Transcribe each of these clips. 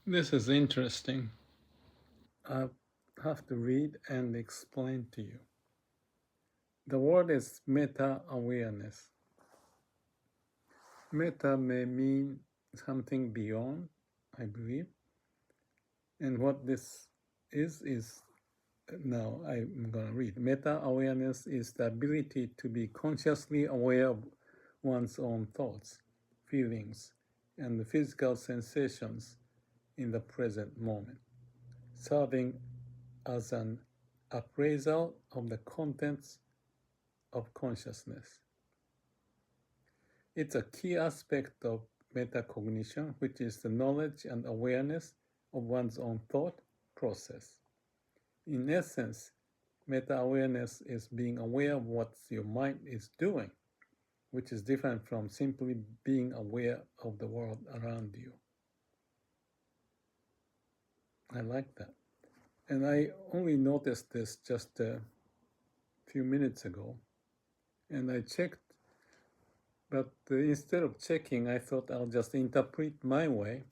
This is interesting. I have to read and explain to you. The word is meta awareness. Meta may mean something beyond, I believe. And what this is now I'm going to read. Meta awareness is the ability to be consciously aware of one's own thoughts, feelings, and the physical sensations in the present moment, serving as an appraisal of the contents of consciousness. It's a key aspect of metacognition, which is the knowledge and awareness of one's own thought process. In essence, meta-awareness is being aware of what your mind is doing, which is different from simply being aware of the world around you. I like that. And I only noticed this just a few minutes ago. And I checked, but instead of checking, I thought I'll just interpret my way.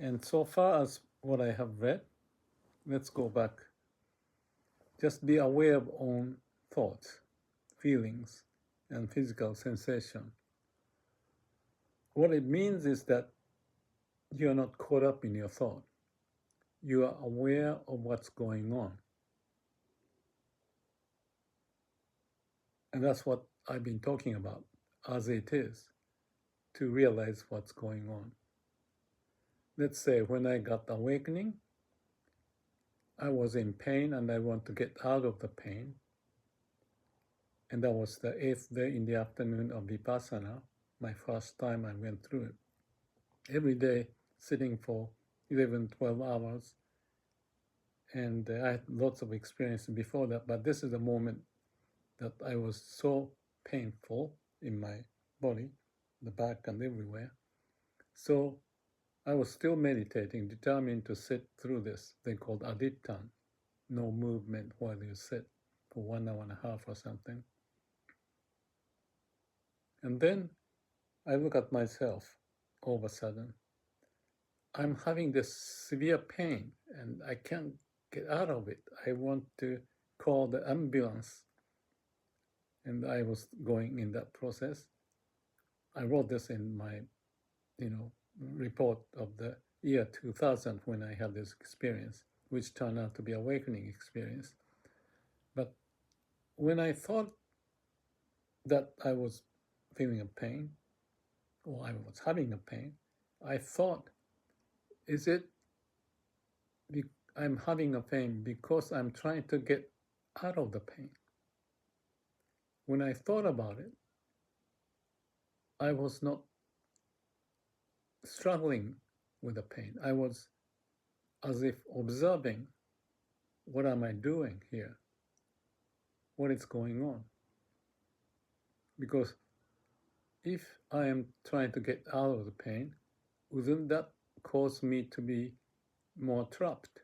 And so far as what I have read, let's go back. Just be aware of own thoughts, feelings, and physical sensation. What it means is that you are not caught up in your thought. You are aware of what's going on. And that's what I've been talking about, as it is, to realize what's going on. Let's say when I got awakening, I was in pain and I want to get out of the pain. And that was the 8th day in the afternoon of Vipassana, my first time I went through it. Every day, sitting for 11, 12 hours. And I had lots of experience before that, but this is the moment that I was so painful in my body, the back and everywhere. So I was still meditating, determined to sit through this thing called adittan, no movement while you sit for 1 hour and a half or something. And then I look at myself all of a sudden. I'm having this severe pain and I can't get out of it. I want to call the ambulance. And I was going in that process. I wrote this in my, report of the year 2000 when I had this experience, which turned out to be an awakening experience. But when I thought that I was feeling a pain, or I was having a pain, I thought, is it I'm having a pain because I'm trying to get out of the pain? When I thought about it, I was not struggling with the pain. I was as if observing, what am I doing here? What is going on? Because if I am trying to get out of the pain, wouldn't that cause me to be more trapped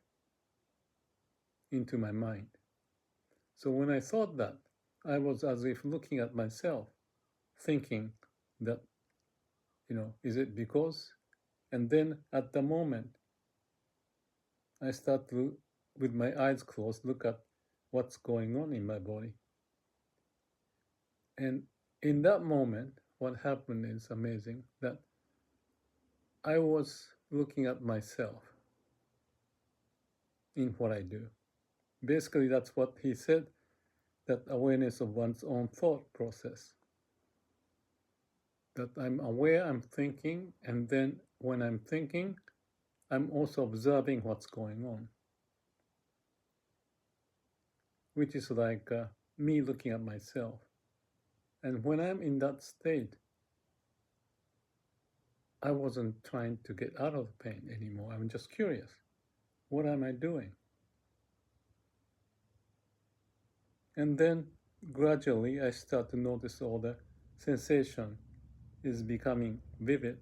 into my mind? So when I thought that, I was as if looking at myself, thinking that, is it because? And then at the moment, I start to, with my eyes closed, look at what's going on in my body. And in that moment, what happened is amazing, that I was looking at myself in what I do. Basically, that's what he said, that awareness of one's own thought process. That I'm aware, I'm thinking, and then when I'm thinking, I'm also observing what's going on. Which is like me looking at myself. And when I'm in that state, I wasn't trying to get out of the pain anymore. I'm just curious. What am I doing? And then gradually I start to notice all the sensation is becoming vivid.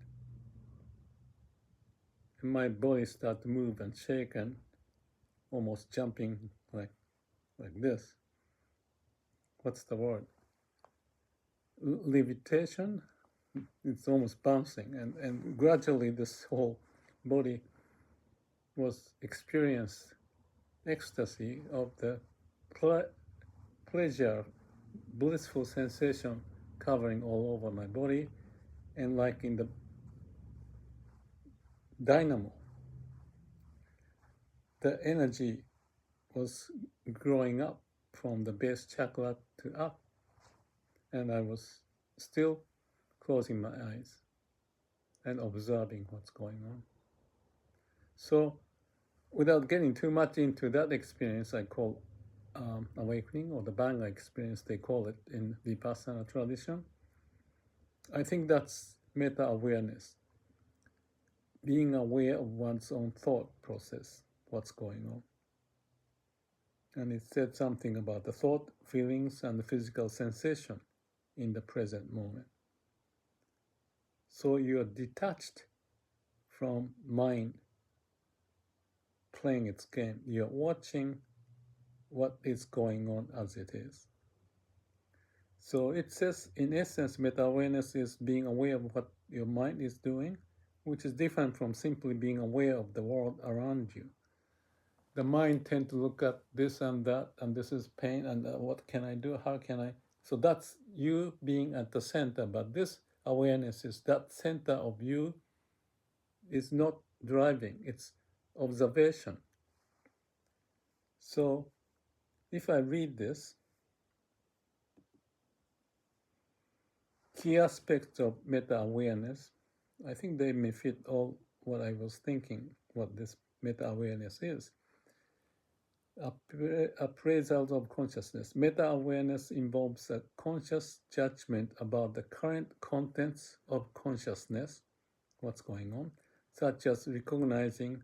And my body starts to move and shake and almost jumping like this. What's the word? Levitation? It's almost bouncing. And gradually this whole body was experienced ecstasy of the pleasure, blissful sensation covering all over my body, and like in the dynamo, the energy was growing up from the base chakra to up, and I was still closing my eyes and observing what's going on. So without getting too much into that experience, I call awakening, or the Banga experience, they call it in Vipassana tradition. I think that's meta-awareness, being aware of one's own thought process, what's going on. And it said something about the thought, feelings, and the physical sensation in the present moment. So you're detached from mind playing its game. You're watching what is going on as it is. So it says, in essence, meta-awareness is being aware of what your mind is doing, which is different from simply being aware of the world around you. The mind tends to look at this and that, and this is pain, and what can I do? How can I? So that's you being at the center, but this awareness is that center of you is not driving, it's observation. So if I read this, key aspects of meta-awareness, I think they may fit all what I was thinking, what this meta-awareness is. Appraisal of consciousness. Meta-awareness involves a conscious judgment about the current contents of consciousness, what's going on, such as recognizing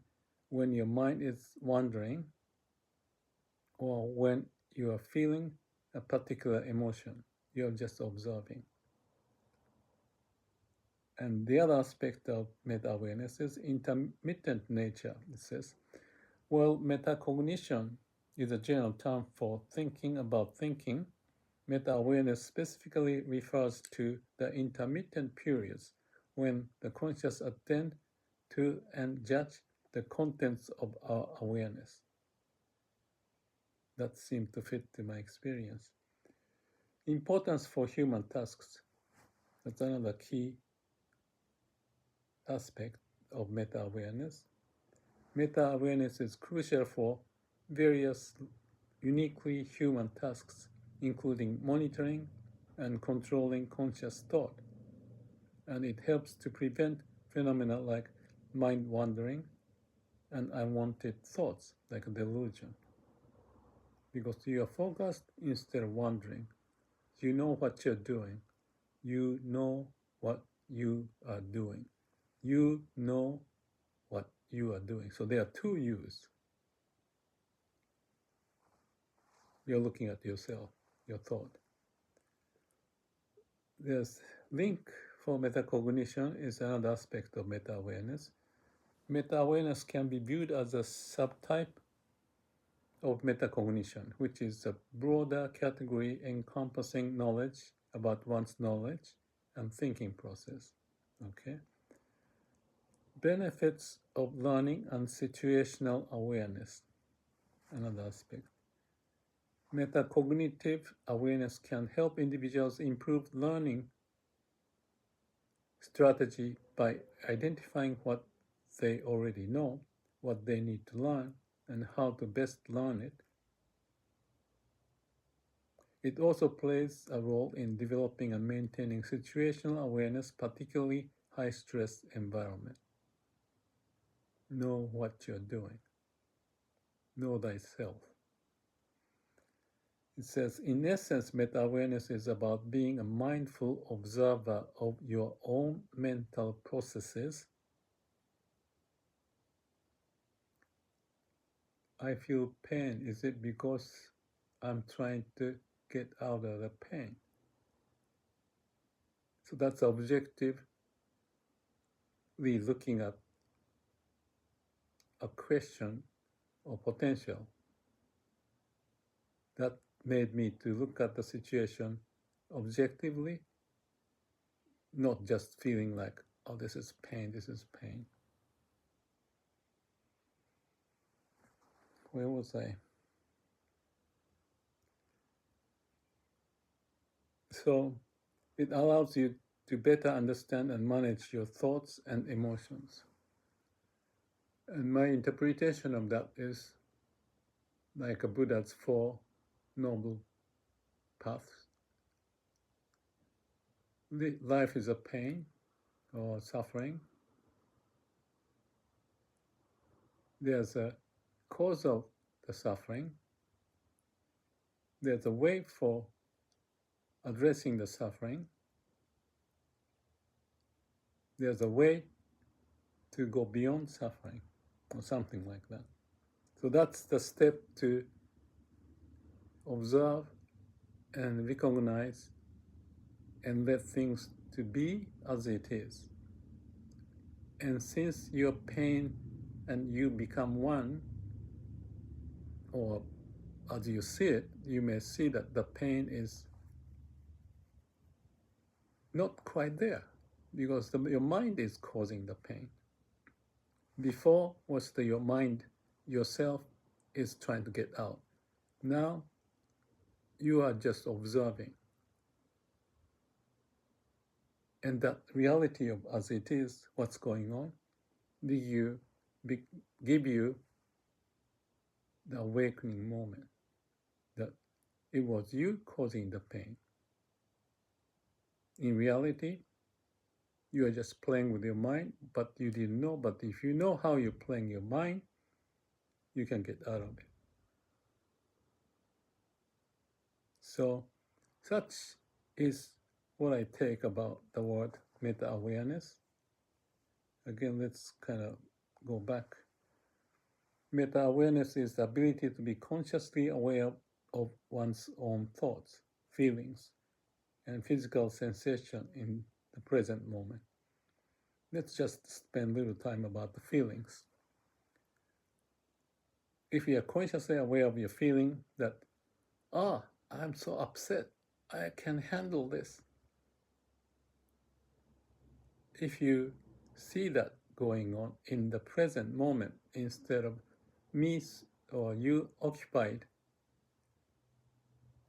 when your mind is wandering or when you are feeling a particular emotion. You're just observing. And the other aspect of meta-awareness is intermittent nature. It says, well, metacognition is a general term for thinking about thinking. Meta-awareness specifically refers to the intermittent periods when the conscious attend to and judge the contents of our awareness. That seemed to fit to my experience. Importance for human tasks. That's another key aspect of meta-awareness. Meta-awareness is crucial for various uniquely human tasks, including monitoring and controlling conscious thought. And it helps to prevent phenomena like mind wandering and unwanted thoughts, like delusion. Because you are focused instead of wandering. You know what you're doing. You know what you are doing. You know what you are doing. So there are two yous. You're looking at yourself, your thought. There's link for metacognition is another aspect of meta-awareness. Meta-awareness can be viewed as a subtype of metacognition, which is a broader category encompassing knowledge about one's knowledge and thinking process. Okay. Benefits of learning and situational awareness, another aspect. Metacognitive awareness can help individuals improve learning strategy by identifying what they already know, what they need to learn, and how to best learn it. It also plays a role in developing and maintaining situational awareness, particularly high-stress environment. Know what you're doing. Know thyself. It says, in essence, meta-awareness is about being a mindful observer of your own mental processes. I feel pain. Is it because I'm trying to get out of the pain? So that's objectively looking at a question or potential that made me to look at the situation objectively, not just feeling like, oh, this is pain, this is pain. where was I? So it allows you to better understand and manage your thoughts and emotions. And my interpretation of that is like a Buddha's Four Noble Paths. Life is a pain or suffering. There's a cause of the suffering. There's a way for addressing the suffering. There's a way to go beyond suffering, or something like that. So that's the step to observe and recognize and let things to be as it is. And since your pain and you become one, or as you see it, you may see that the pain is not quite there because your mind is causing the pain. Before was your mind yourself is trying to get out. Now you are just observing. And that reality of as it is, what's going on, give you the awakening moment that it was you causing the pain. In reality, you are just playing with your mind, but you didn't know. But if you know how you're playing your mind, you can get out of it. So such is what I take about the word meta-awareness. Again, let's kind of go back. Meta-awareness is the ability to be consciously aware of one's own thoughts, feelings, and physical sensation in the present moment. Let's just spend a little time about the feelings. If you are consciously aware of your feeling that, I'm so upset, I can handle this. If you see that going on in the present moment instead of me or you occupied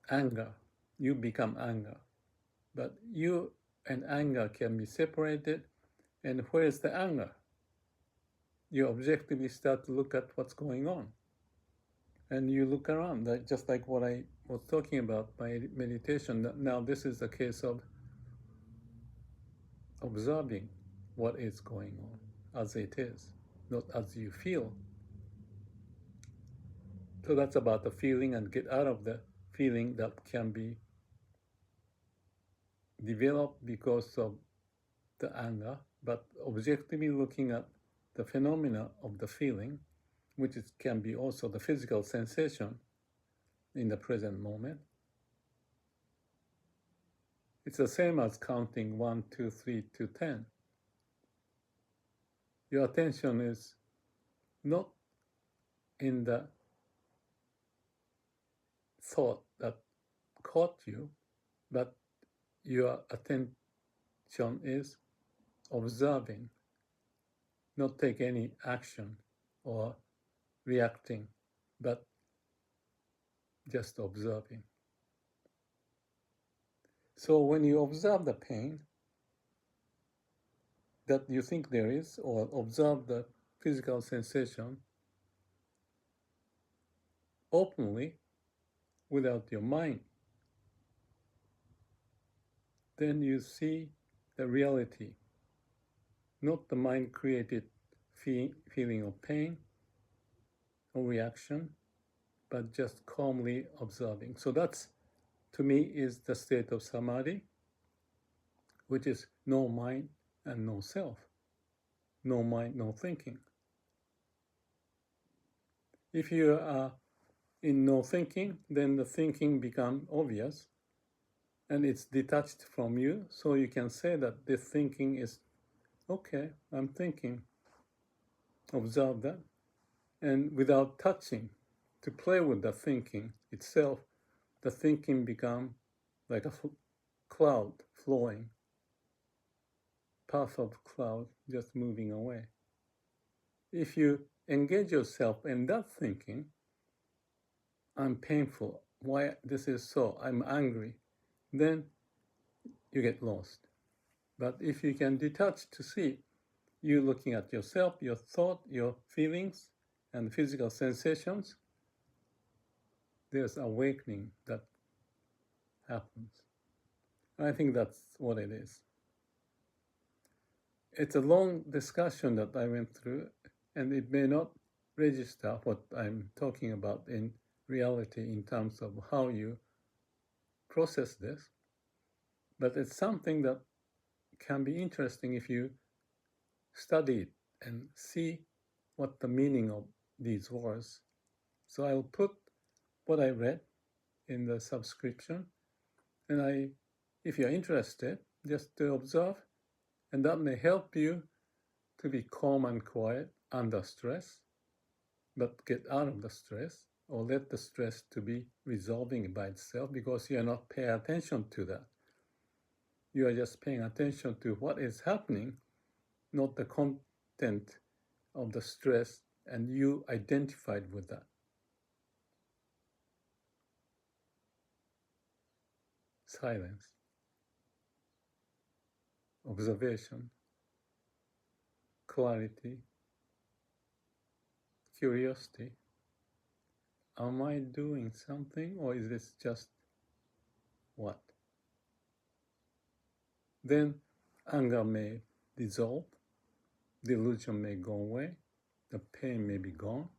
anger, you become anger. But you and anger can be separated. And where is the anger? You objectively start to look at what's going on. And you look around, just like what I was talking about by meditation. Now this is a case of observing what is going on as it is, not as you feel. So that's about the feeling, and get out of the feeling that can be developed because of the anger, but objectively looking at the phenomena of the feeling, which can be also the physical sensation in the present moment. It's the same as counting 1, 2, 3 to 10. Your attention is not in the thought that caught you, but your attention is observing, not take any action or reacting, but just observing. So when you observe the pain that you think there is, or observe the physical sensation openly without your mind, then you see the reality, not the mind-created feeling of pain or reaction, but just calmly observing. So that's, to me, is the state of samadhi, which is no mind and no self. No mind, no thinking. If you are in no thinking, then the thinking becomes obvious and it's detached from you. So you can say that this thinking is, okay, I'm thinking. Observe that. And without touching, to play with the thinking itself, the thinking becomes like a cloud flowing, path of cloud just moving away. If you engage yourself in that thinking, I'm painful. Why this is so? I'm angry. Then you get lost. But if you can detach to see, you looking at yourself, your thought, your feelings, and physical sensations, there's awakening that happens. I think that's what it is. It's a long discussion that I went through, and it may not register what I'm talking about in reality in terms of how you process this, but it's something that can be interesting if you study it and see what the meaning of these words. So I'll put what I read in the subscription, and if you're interested, just to observe, and that may help you to be calm and quiet under stress, but get out of the stress, or let the stress to be resolving by itself, because you are not paying attention to that. You are just paying attention to what is happening, not the content of the stress, and you identified with that. Silence, observation, clarity, curiosity. Am I doing something, or is this just what? Then anger may dissolve, delusion may go away, the pain may be gone.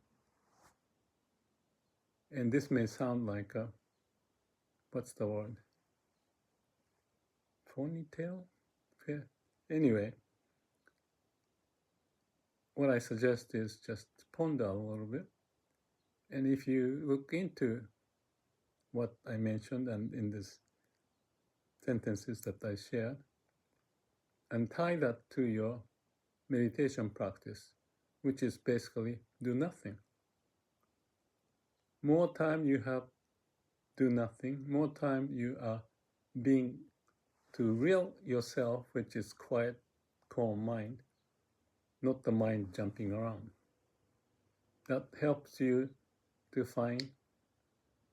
And this may sound like a, what's the word? Ponytail? Anyway, what I suggest is just ponder a little bit. And if you look into what I mentioned and in these sentences that I shared, and tie that to your meditation practice, which is basically do nothing. More time you have do nothing, more time you are being to real yourself, which is quiet, calm mind, not the mind jumping around. That helps you to find,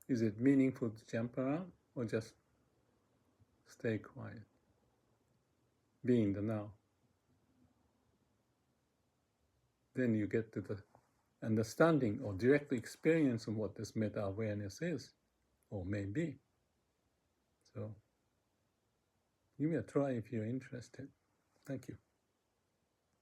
is it meaningful to jump around or just stay quiet? Be in the now. Then you get to the understanding or direct experience of what this meta-awareness is, or may be. So give me a try if you're interested. Thank you.